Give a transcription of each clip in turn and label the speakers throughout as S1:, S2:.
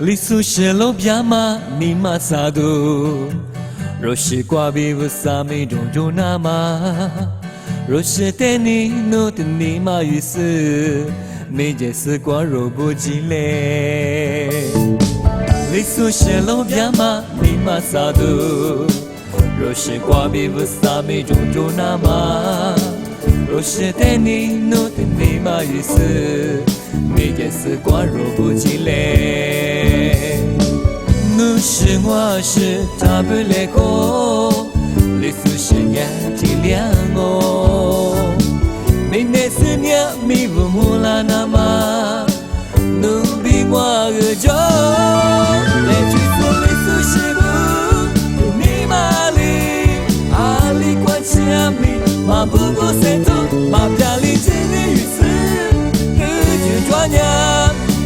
S1: 里苏是路边嘛，你嘛啥都，若是挂比不萨米种种那嘛，若是带你弄的你嘛意思，没这是挂若不积累。里苏是路边嘛，你嘛啥都，若是挂比不萨米种种那嘛，若是带你弄的你嘛意思。没见是光若不积累，你是我是他不来过，历史是年体谅我，没那是年没不木拉那么，你比我个着，来去是历史是不，你马里阿里关起阿米，马不不塞头，马家里今日于此。专业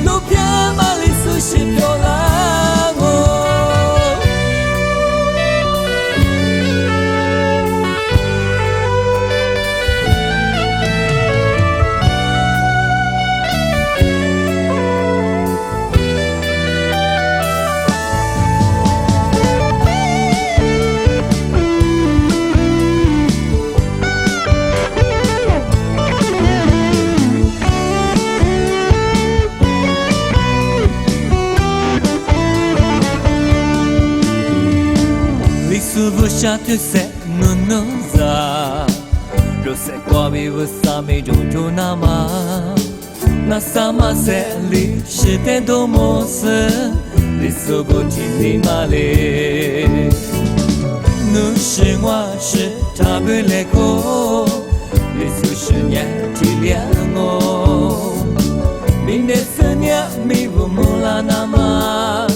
S1: 路边马里苏是漂亮哦。苏不下就塞努努扎，若塞挂比不萨米种种那么，那萨马塞里是点多么色，里苏不听你马里，你是我是他不来过，里苏是年体谅我，明天是年米不木拉那么。